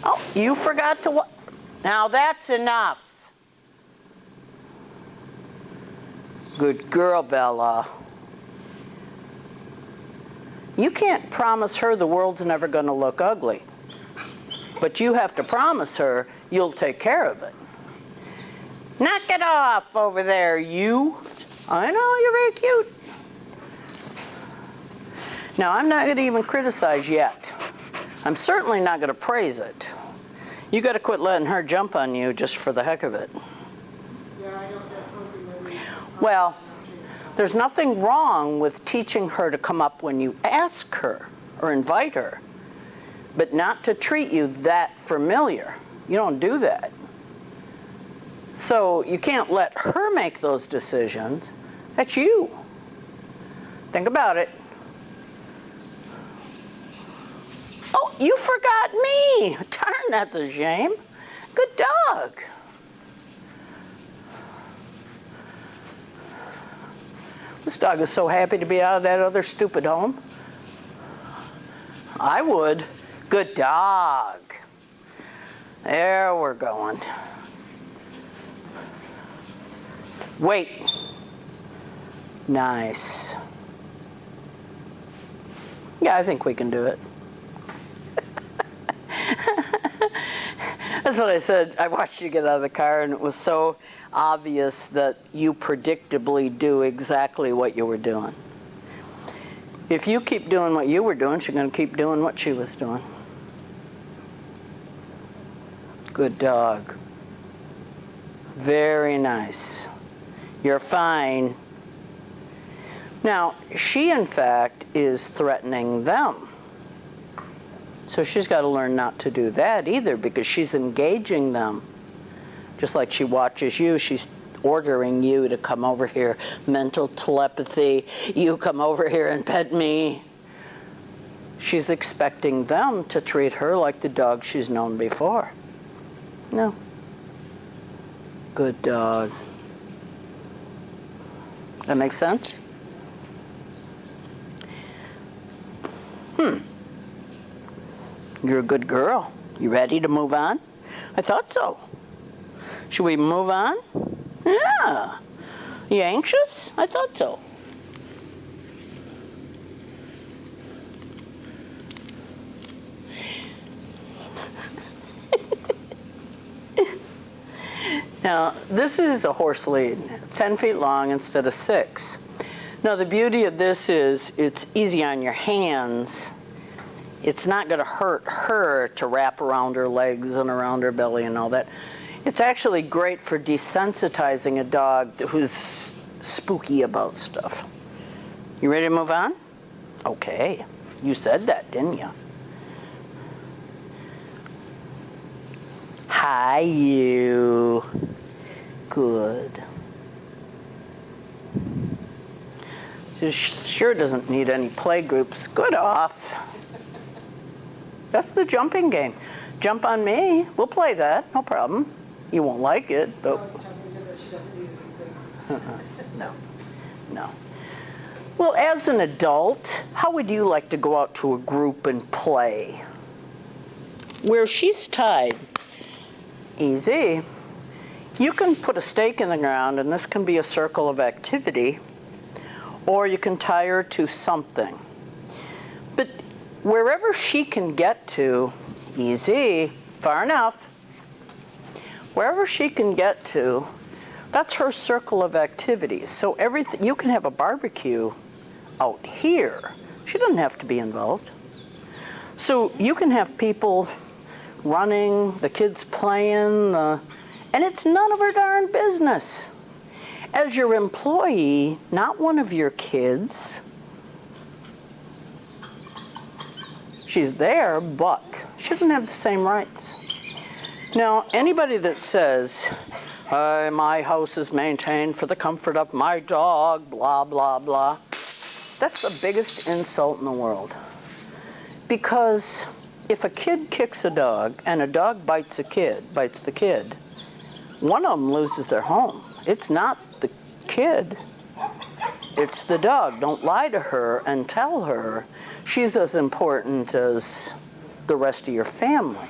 Oh, you forgot to what? Now that's enough. Good girl, Bella. You can't promise her the world's never going to look ugly. But you have to promise her you'll take care of it. Knock it off over there, you. I know, you're very cute. Now, I'm not going to even criticize yet. I'm certainly not going to praise it. You got to quit letting her jump on you just for the heck of it. Yeah, I know that's something that we... Well, there's nothing wrong with teaching her to come up when you ask her or invite her, but not to treat you that familiar. You don't do that. So you can't let her make those decisions. That's you. Think about it. Oh, you forgot me. Darn, that's a shame. Good dog. This dog is so happy to be out of that other stupid home. I would. Good dog. There we're going. Wait. Nice. Yeah, I think we can do it. That's what I said. I watched you get out of the car, and it was so obvious that you predictably do exactly what you were doing. If you keep doing what you were doing, she's going to keep doing what she was doing. Good dog. Very nice. You're fine. Now, she, in fact, is threatening them. So she's got to learn not to do that either, because she's engaging them. Just like she watches you, she's ordering you to come over here. Mental telepathy, you come over here and pet me. She's expecting them to treat her like the dog she's known before. No. Good dog. That makes sense? You're a good girl. You ready to move on? I thought so. Should we move on? Yeah. You anxious? I thought so. Now, this is a horse lead. It's 10 feet long instead of 6. Now, the beauty of this is it's easy on your hands. It's not going to hurt her to wrap around her legs and around her belly and all that. It's actually great for desensitizing a dog who's spooky about stuff. You ready to move on? Okay. You said that, didn't you? Hi, you. Good. She sure doesn't need any play groups. Good off. That's the jumping game. Jump on me. We'll play that. No problem. You won't like it, but... I was telling her that she doesn't need anything. No. No. Well, as an adult, how would you like to go out to a group and play? Where she's tied. Easy. You can put a stake in the ground, and this can be a circle of activity, or you can tie her to something. But wherever she can get to, easy, far enough, wherever she can get to, that's her circle of activities. So everything, you can have a barbecue out here. She doesn't have to be involved. So you can have people running, the kids playing, and it's none of her darn business. As your employee, not one of your kids. She's there, but she doesn't have the same rights. Now, anybody that says, my house is maintained for the comfort of my dog, blah, blah, blah, that's the biggest insult in the world. Because if a kid kicks a dog and a dog bites the kid, one of them loses their home. It's not the kid, it's the dog. Don't lie to her and tell her she's as important as the rest of your family.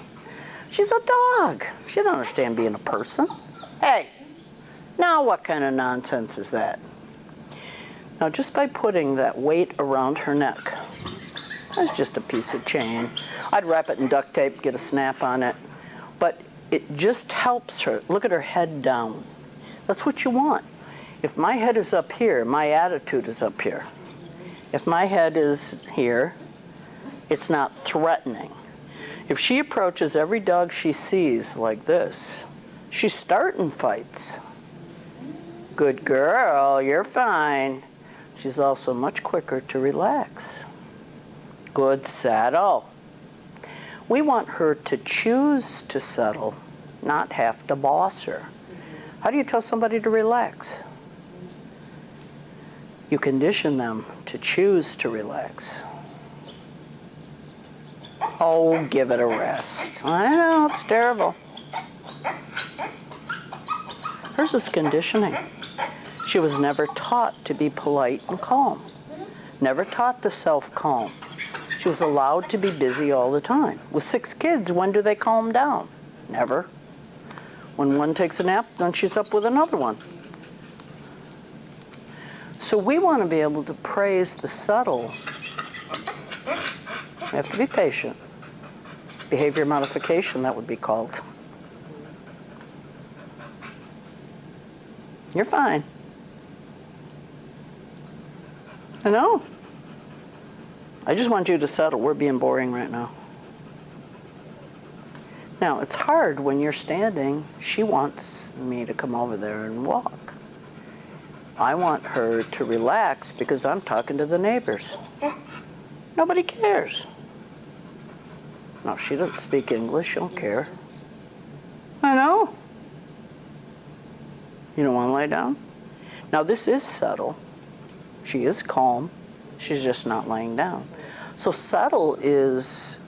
She's a dog. She doesn't understand being a person. Hey, now what kind of nonsense is that? Now, just by putting that weight around her neck, that's just a piece of chain. I'd wrap it in duct tape, get a snap on it, but it just helps her. Look at her head down. That's what you want. If my head is up here, my attitude is up here. If my head is here, it's not threatening. If she approaches every dog she sees like this, she's starting fights. Good girl, you're fine. She's also much quicker to relax. Good settle. We want her to choose to settle, not have to boss her. How do you tell somebody to relax? You condition them to choose to relax. Oh, give it a rest. I know, it's terrible. Hers is conditioning. She was never taught to be polite and calm. Never taught to self-calm. She was allowed to be busy all the time. With 6 kids, when do they calm down? Never. When one takes a nap, then she's up with another one. So we want to be able to praise the subtle. We have to be patient. Behavior modification, that would be called. You're fine. I know. I just want you to settle. We're being boring right now. Now, it's hard when you're standing. She wants me to come over there and walk. I want her to relax because I'm talking to the neighbors. Nobody cares. No, she doesn't speak English. She don't care. I know. You don't want to lay down? Now, this is subtle. She is calm. She's just not laying down. So subtle is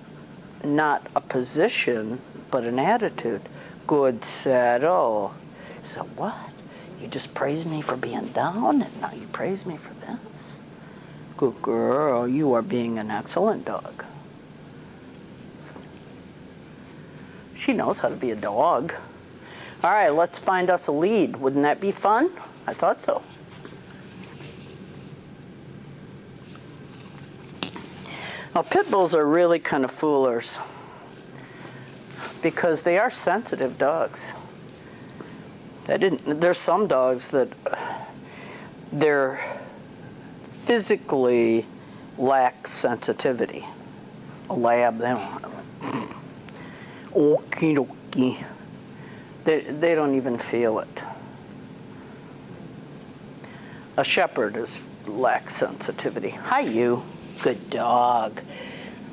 not a position, but an attitude. Good settle. So what? You just praised me for being down, and now you praise me for this? Good girl, you are being an excellent dog. She knows how to be a dog. All right, let's find us a lead. Wouldn't that be fun? I thought so. Now, pit bulls are really kind of foolers because they are sensitive dogs. There's some dogs that they're physically lack sensitivity. A lab, they don't have it. Okie dokie. They don't even feel it. A shepherd lacks sensitivity. Hi, you. Good dog.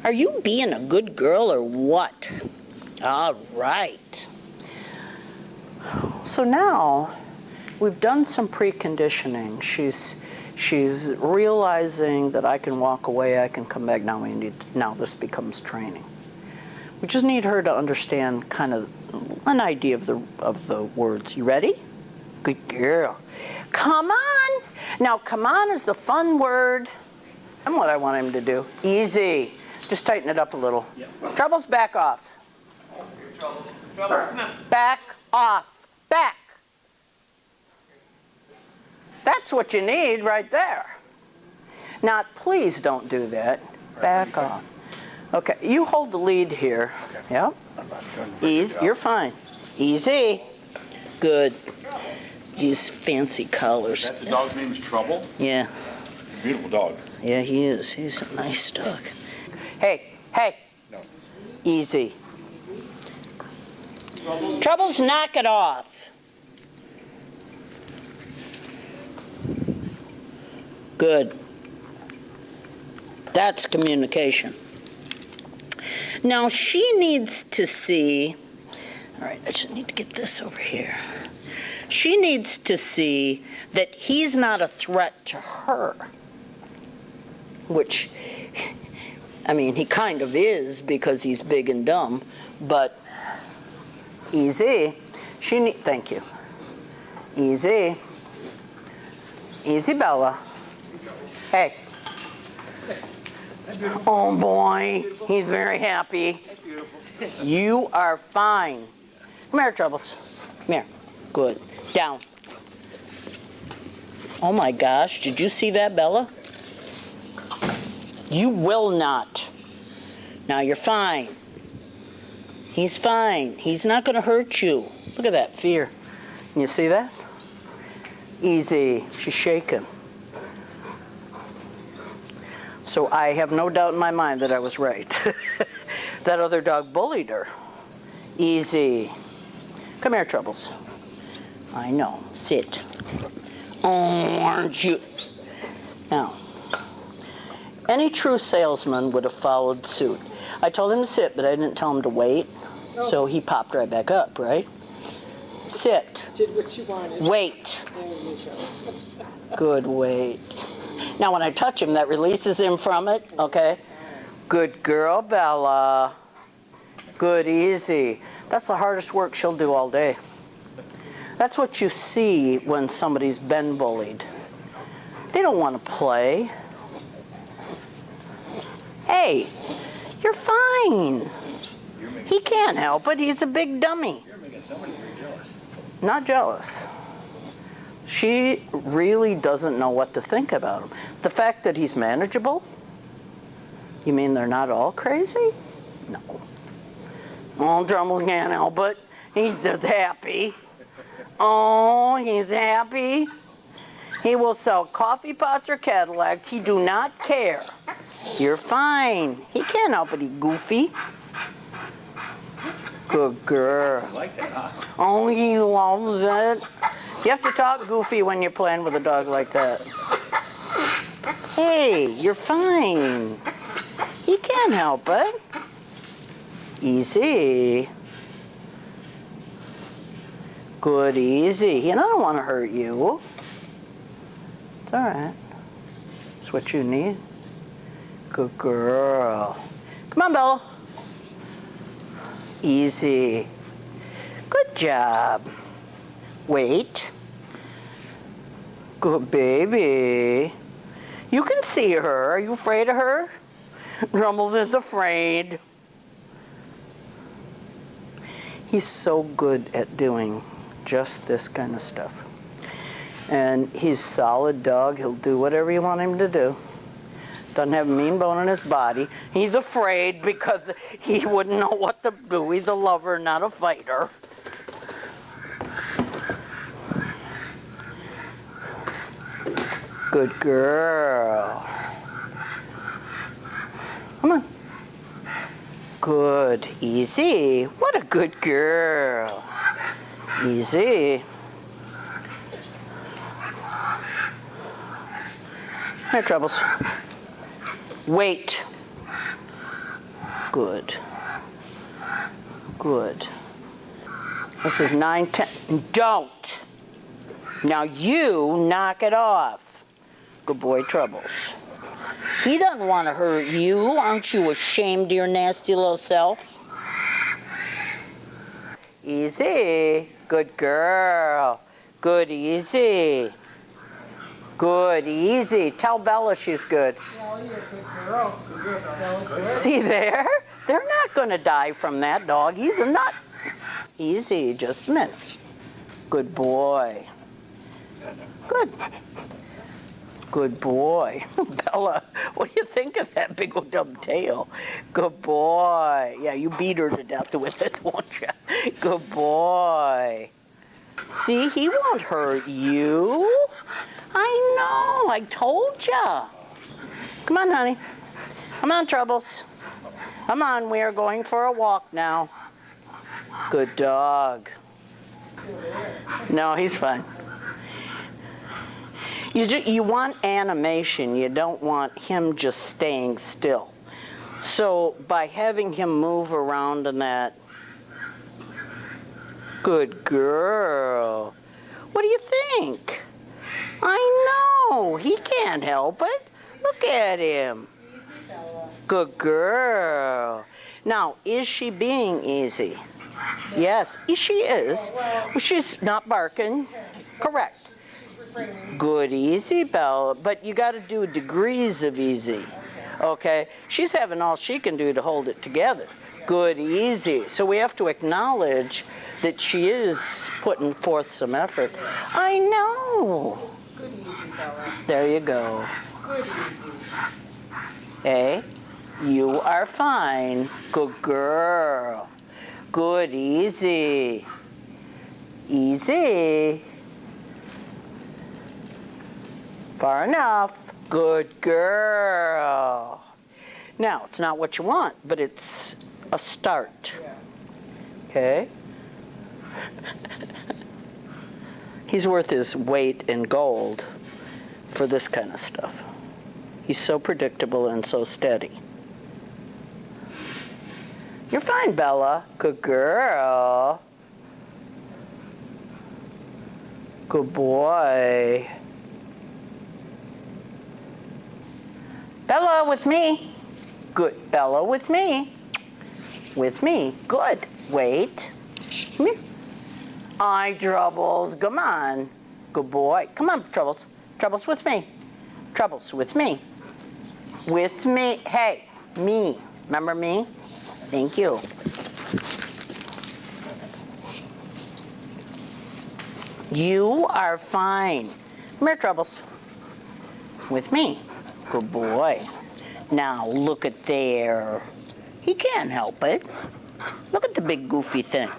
Are you being a good girl or what? All right. So now we've done some preconditioning. She's realizing that I can walk away, I can come back. Now this becomes training. We just need her to understand kind of an idea of the words. You ready? Good girl. Come on. Now, come on is the fun word. And what I want him to do. Easy. Just tighten it up a little. Yep. Troubles, back off. Troubles, come on. Back off. Back. That's what you need right there. Now, please don't do that. Back off. Okay, you hold the lead here. Okay. Yep. Easy. You're fine. Easy. Good. These fancy collars. That's the dog's name is Trouble? Yeah. Beautiful dog. Yeah, he is. He's a nice dog. Hey. No. Easy. Troubles, knock it off. Good. That's communication. Now she needs to see, all right, I just need to get this over here. She needs to see that he's not a threat to her, which, I mean, he kind of is because he's big and dumb, but easy. Thank you. Easy. Easy, Bella. Hey. Oh boy, he's very happy. You are fine. Come here, Troubles. Come here. Good. Down. Oh my gosh, did you see that, Bella? You will not. Now you're fine. He's fine. He's not going to hurt you. Look at that fear. You see that? Easy. She's shaking. So I have no doubt in my mind that I was right. That other dog bullied her. Easy. Come here, Troubles. I know. Sit. Oh, aren't you? Now, any true salesman would have followed suit. I told him to sit, but I didn't tell him to wait. So he popped right back up, right? Sit. Did what you wanted. Wait. There you go. Good, wait. Now when I touch him, that releases him from it, okay? Good girl, Bella. Good, easy. That's the hardest work she'll do all day. That's what you see when somebody's been bullied. They don't want to play. Hey, you're fine. He can't help it. He's a big dummy. You're making somebody very jealous. Not jealous. She really doesn't know what to think about him. The fact that he's manageable? You mean they're not all crazy? No. Oh, Drumble can't help it. He's just happy. Oh, he's happy. He will sell coffee pots or Cadillacs. He do not care. You're fine. He can't help it. He goofy. Good girl. You like that, huh? Oh, he loves it. You have to talk goofy when you're playing with a dog like that. Hey, you're fine. He can't help it. Easy. Good, easy. He don't want to hurt you. It's all right. It's what you need. Good girl. Come on, Bella. Easy. Good job. Wait. Good baby. You can see her. Are you afraid of her? Drumbles is afraid. He's so good at doing just this kind of stuff. And he's a solid dog. He'll do whatever you want him to do. Doesn't have a mean bone in his body. He's afraid because he wouldn't know what to do. He's a lover, not a fighter. Good girl. Come on. Good. Easy. What a good girl. Easy. No troubles. Wait. Good. Good. This is 9, 10. Don't. Now you knock it off. Good boy, Troubles. He doesn't want to hurt you. Aren't you ashamed of your nasty little self? Easy. Good girl. Good, easy. Good, easy. Tell Bella she's good. Well, you're a good girl. Good girl. See there? They're not going to die from that dog. He's a nut. Easy. Just a minute. Good boy. Good. Good boy. Bella, what do you think of that big old dumb tail? Good boy. Yeah, you beat her to death with it, won't you? Good boy. See, he won't hurt you. I know. I told ya. Come on, honey. Come on, Troubles. Come on, we are going for a walk now. Good dog. No, he's fine. You want animation. You don't want him just staying still. So by having him move around in that, good girl. What do you think? I know. He can't help it. Look at him. Easy, Bella. Good girl. Now, is she being easy? Yes, she is. She's not barking. Correct. She's refraining. Good, easy, Belle. But you got to do degrees of easy. Okay? She's having all she can do to hold it together. Good, easy. So we have to acknowledge that she is putting forth some effort. I know. Good, easy, Bella. There you go. Good, easy. Hey, you are fine. Good girl. Good, easy. Easy. Far enough. Good girl. Now, it's not what you want, but it's a start. Yeah. Okay? He's worth his weight in gold for this kind of stuff. He's so predictable and so steady. You're fine, Bella. Good girl. Good boy. Bella, with me. Good. Bella, with me. With me. Good. Wait. Come here. Eye Troubles. Come on. Good boy. Come on, Troubles. Troubles with me. Troubles with me. With me. Hey, me. Remember me? Thank you. You are fine. Come here, Troubles. With me. Good boy. Now look at there. He can't help it. Look at the big goofy thing.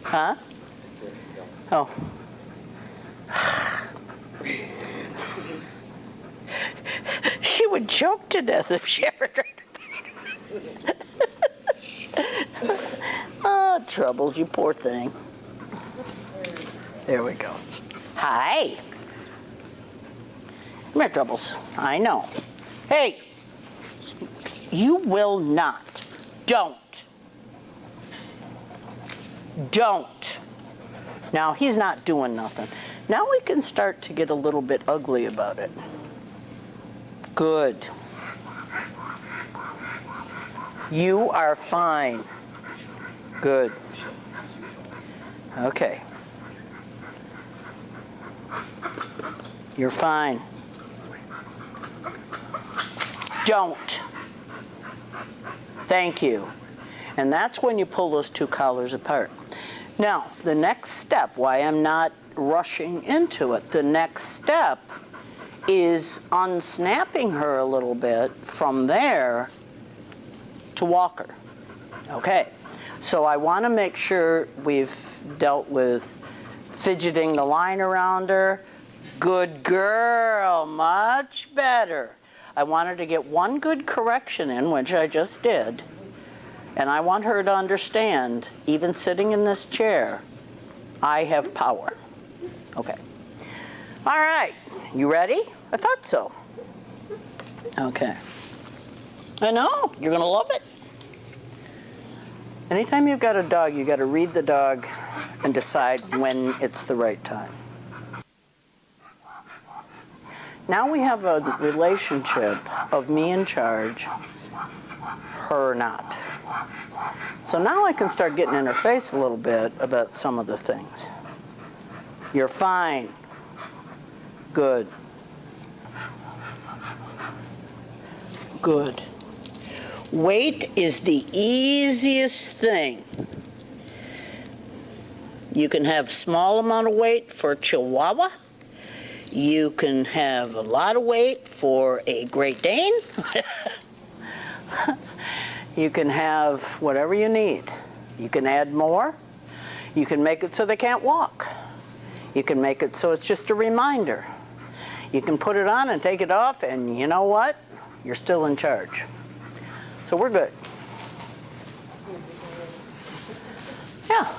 Huh? Oh. She would choke to death if she ever tried to. Oh, Troubles, you poor thing. There we go. Hi. Come here, Troubles. I know. Hey, you will not. Don't. Don't. Now, he's not doing nothing. Now we can start to get a little bit ugly about it. Good. You are fine. Good. Okay. You're fine. Don't. Thank you. And that's when you pull those two collars apart. Now, the next step, why I'm not rushing into it, the next step is unsnapping her a little bit from there to walk her. Okay, so I want to make sure we've dealt with fidgeting the line around her. Good girl, much better. I want her to get one good correction in, which I just did. And I want her to understand, even sitting in this chair, I have power. Okay. All right. You ready? I thought so. Okay. I know. You're going to love it. Anytime you've got a dog, you got to read the dog and decide when it's the right time. Now we have a relationship of me in charge, her not. So now I can start getting in her face a little bit about some of the things. You're fine. Good. Good. Weight is the easiest thing. You can have small amount of weight for Chihuahua. You can have a lot of weight for a Great Dane. You can have whatever you need. You can add more. You can make it so they can't walk. You can make it so it's just a reminder. You can put it on and take it off, and you know what? You're still in charge. So we're good. Yeah.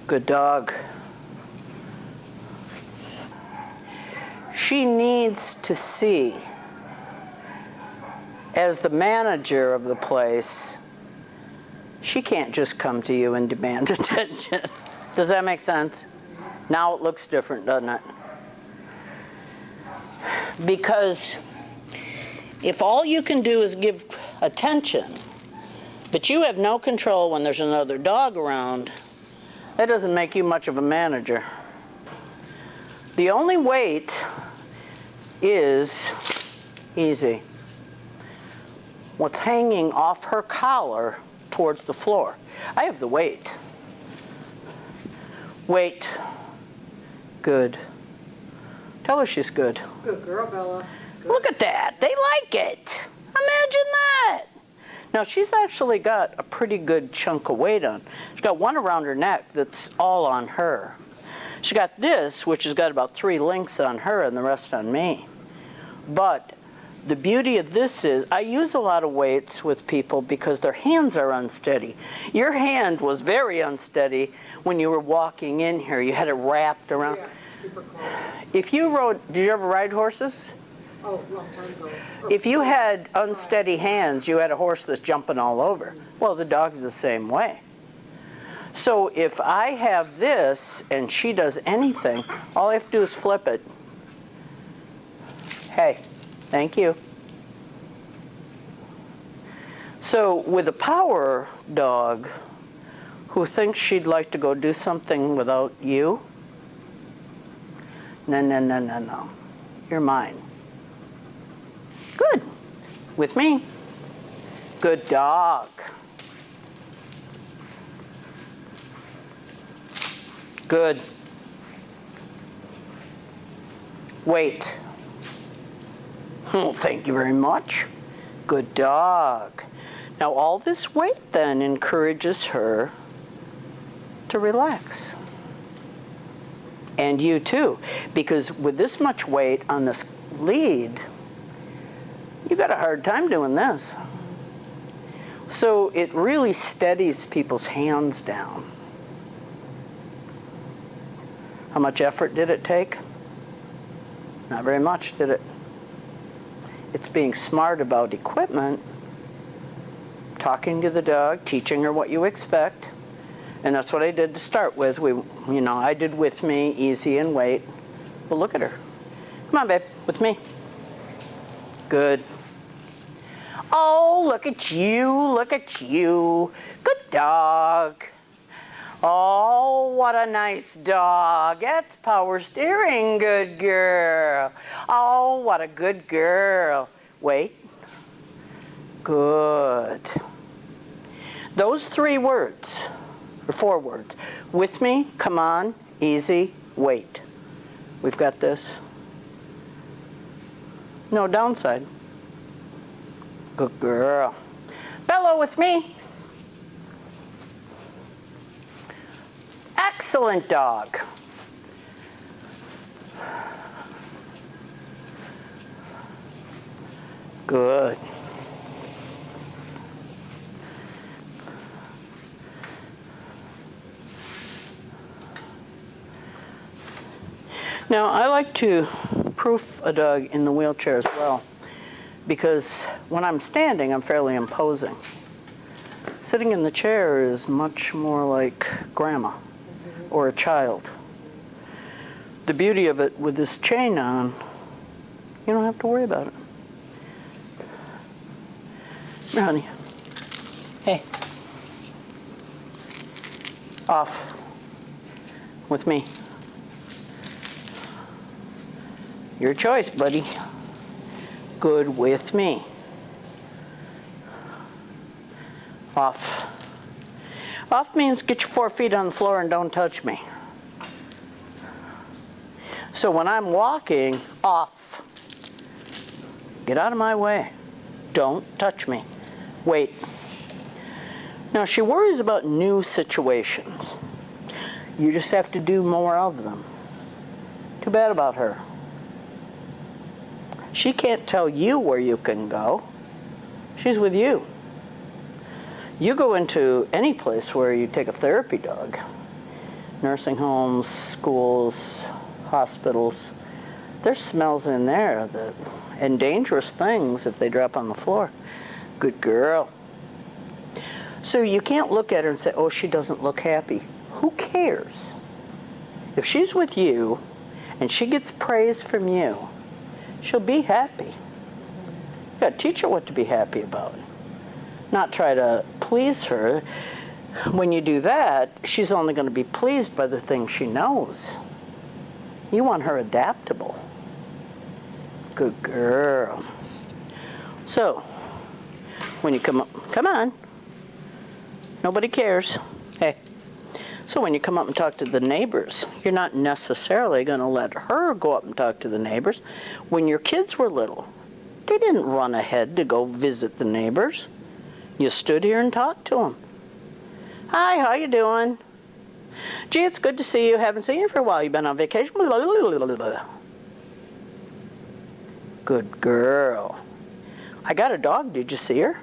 Good dog. She needs to see, as the manager of the place, she can't just come to you and demand attention. Does that make sense? Now it looks different, doesn't it? Because if all you can do is give attention, but you have no control when there's another dog around, that doesn't make you much of a manager. The only weight is easy. what's hanging off her collar towards the floor. I have the weight. Wait. Good. Tell her she's good. Good girl, Bella. Good. Look at that. They like it. Imagine that. Now, she's actually got a pretty good chunk of weight on. She's got one around her neck that's all on her. She got this, which has got about 3 links on her and the rest on me. But the beauty of this is I use a lot of weights with people because their hands are unsteady. Your hand was very unsteady when you were walking in here. You had it wrapped around. Yeah, super close. If you rode, did you ever ride horses? Oh, long time ago. If you had unsteady hands, you had a horse that's jumping all over. Well, the dog's the same way. So if I have this and she does anything, all I have to do is flip it. Hey, thank you. So with a power dog who thinks she'd like to go do something without you, no. You're mine. Good. With me. Good dog. Good. Wait. Oh, thank you very much. Good dog. Now all this weight then encourages her to relax. And you too, because with this much weight on this lead, you got a hard time doing this. So it really steadies people's hands down. How much effort did it take? Not very much, did it? It's being smart about equipment, talking to the dog, teaching her what you expect. And that's what I did to start with. I did with me, easy and wait. But look at her. Come on, babe, with me. Good. Oh, look at you, look at you. Good dog. Oh, what a nice dog. That's power steering, good girl. Oh, what a good girl. Wait. Good. Those 3 words, or 4 words, with me, come on, easy, wait. We've got this. No downside. Good girl. Bella, with me. Excellent dog. Good. Now, I like to proof a dog in the wheelchair as well, because when I'm standing, I'm fairly imposing. Sitting in the chair is much more like grandma or a child. The beauty of it with this chain on, you don't have to worry about it. Here, honey. Hey. Off. With me. Your choice, buddy. Good with me. Off. Off means get your 4 feet on the floor and don't touch me. So when I'm walking, off. Get out of my way. Don't touch me. Wait. Now she worries about new situations. You just have to do more of them. Too bad about her. She can't tell you where you can go. She's with you. You go into any place where you take a therapy dog, nursing homes, schools, hospitals, there's smells in there and dangerous things if they drop on the floor. Good girl. So you can't look at her and say, oh, she doesn't look happy. Who cares? If she's with you and she gets praise from you, she'll be happy. You got to teach her what to be happy about. Not try to please her. When you do that, she's only going to be pleased by the things she knows. You want her adaptable. Good girl. So, when you come up, come on. Nobody cares. Hey. So when you come up and talk to the neighbors, you're not necessarily going to let her go up and talk to the neighbors. When your kids were little, they didn't run ahead to go visit the neighbors. You stood here and talked to them. Hi, how you doing? Gee, it's good to see you. Haven't seen you for a while. You've been on vacation? Good girl. I got a dog. Did you see her?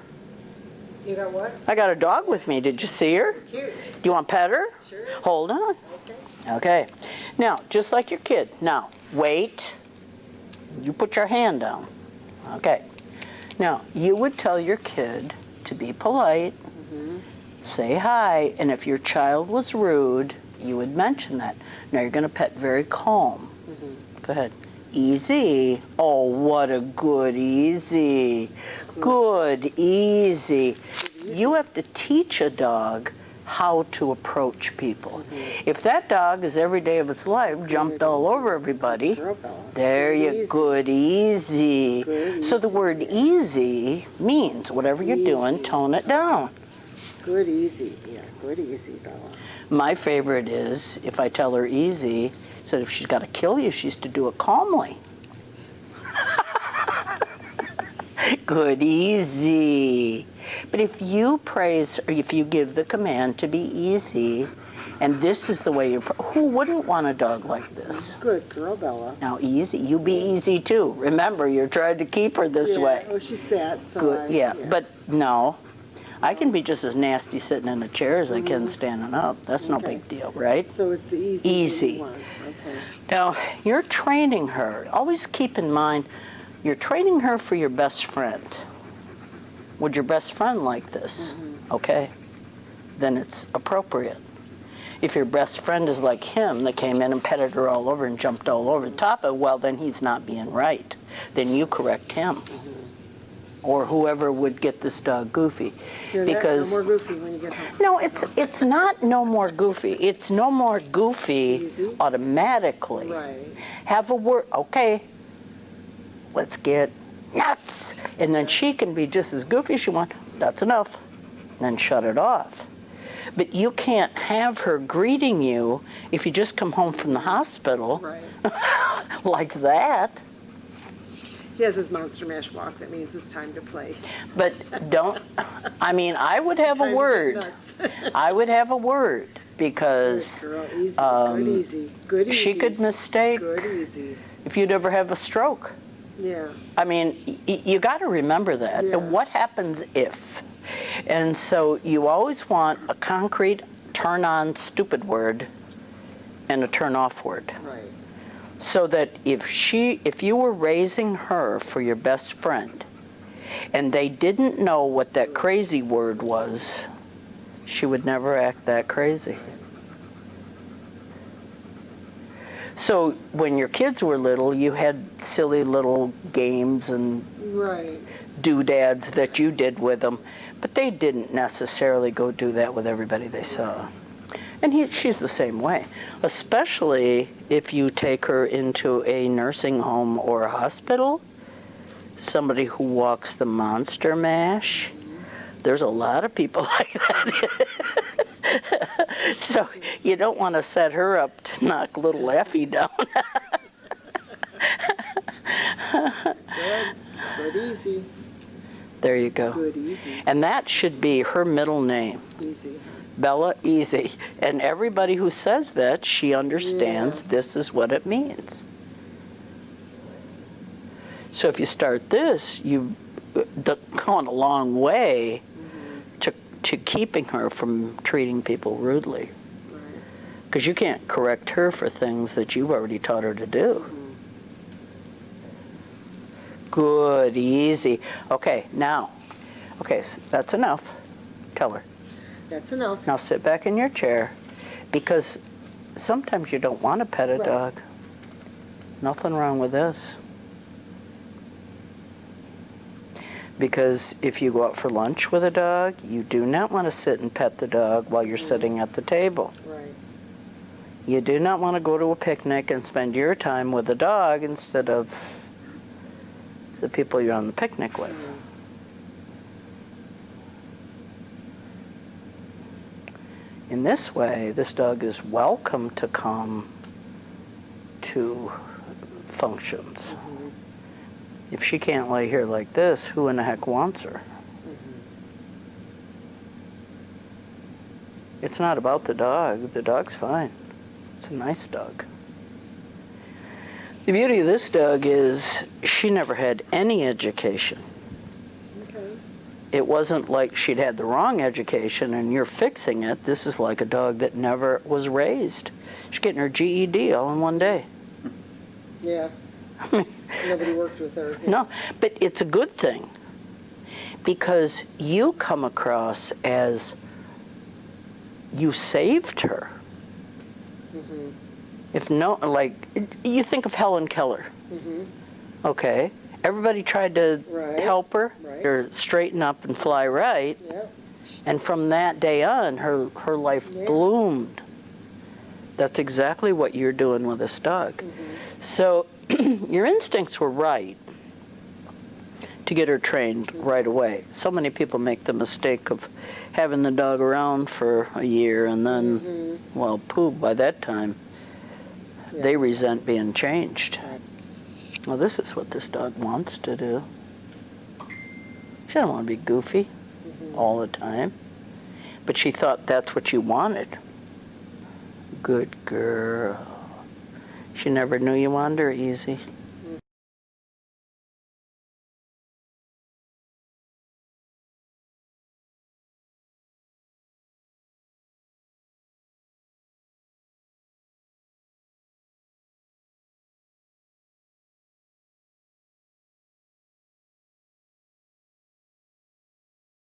You got what? I got a dog with me. Did you see her? Cute. Do you want to pet her? Sure. Hold on. Okay. Okay. Now, just like your kid. Now, wait. You put your hand down. Okay. Now, you would tell your kid to be polite, say hi, and if your child was rude, you would mention that. Now, you're going to pet very calm. Go ahead. Easy. Oh, what a good easy. Good easy. You have to teach a dog how to approach people. If that dog is every day of its life jumped all over everybody, Girl, Bella. there you Easy. good easy. Good, So the easy. word easy means whatever you're doing, Easy. tone it down. Good, easy. Yeah, good, easy, Bella. My favorite is if I tell her easy, so if she's got to kill you, she's to do it calmly. Good, easy. But if you praise, or if you give the command to be easy, and this is the way you're, who wouldn't want a dog like this? Good girl, Bella. Now, easy, you be easy too. Remember, you're trying to keep her this Yeah. way. Oh, she sat, so Good, yeah, but no. I can be just as nasty sitting in a chair as I can standing up. That's no Okay. big deal, right? So it's the easy. thing Easy. you want. Okay. Now, you're training her. Always keep in mind, you're training her for your best friend. Would your best friend like this? Okay, then it's appropriate. If your best friend is like him that came in and petted her all over and jumped all over the top of, well, then he's not being right. Then you correct him. Or whoever would get this dog goofy. You're Because no more goofy when you get home. no, it's not no more goofy. It's no more goofy Easy. automatically. Right. Have a word, okay, let's get nuts. And then she can be just as goofy as she wants. That's enough. Then shut it off. But you can't have her greeting you if you just come home from the hospital Right. like that. He has his Monster Mash walk. That means it's time to play. But don't, I mean, I would have Time a to get word. nuts. I would have a word because Good girl, easy. Good, easy. Good, easy. she could mistake Good, easy. if you'd ever have a stroke. Yeah. I mean, you got to remember that. Yeah. And what happens if? And so you always want a concrete turn on stupid word and a turn off word. Right. So that if you were raising her for your best friend and they didn't know what that crazy word was, she would never act that crazy. So when your kids were little, you had silly little games and Right. doodads that you did with them, but they didn't necessarily go do that with everybody they saw. And she's the same way, especially if you take her into a nursing home or a hospital, somebody who walks the Monster Mash. There's a lot of people like that. So you don't want to set her up to knock little Effie down. Good. Good, easy. There you go. Good, easy. And that should be her middle name. Easy. Bella Easy. And everybody who says that, she understands Yes. this is what it means. So if you start this, you've gone a long way to keeping her from treating people rudely. Right. Because you can't correct her for things that you've already taught her to do. Good, easy. Okay, now. Okay, so that's enough. Tell her. That's enough. Now sit back in your chair, because sometimes you don't want to pet a Right. dog. Nothing wrong with this. Because if you go out for lunch with a dog, you do not want to sit and pet the dog while you're sitting at the table. Right. You do not want to go to a picnic and spend your time with the dog instead of the people you're on the picnic with. In this way, this dog is welcome to come to functions. If she can't lay here like this, who in the heck wants her? It's not about the dog. The dog's fine. It's a nice dog. The beauty of this dog is she never had any education. Okay. It wasn't like she'd had the wrong education and you're fixing it. This is like a dog that never was raised. She's getting her GED all in one day. Yeah. Nobody worked with her. No, but it's a good thing because you come across as you saved her. If no, like, you think of Helen Keller. Okay, everybody tried to Right. help her Right. or straighten up and fly right, Yep. and from that day on, her life Yeah. bloomed. That's exactly what you're doing with this dog. So your instincts were right to get her trained right away. So many people make the mistake of having the dog around for a year and then, well, pooh, by that time, they resent being changed. Right. Well, this is what this dog wants to do. She doesn't want to be goofy all the time, but she thought that's what you wanted. Good girl. She never knew you wanted her easy.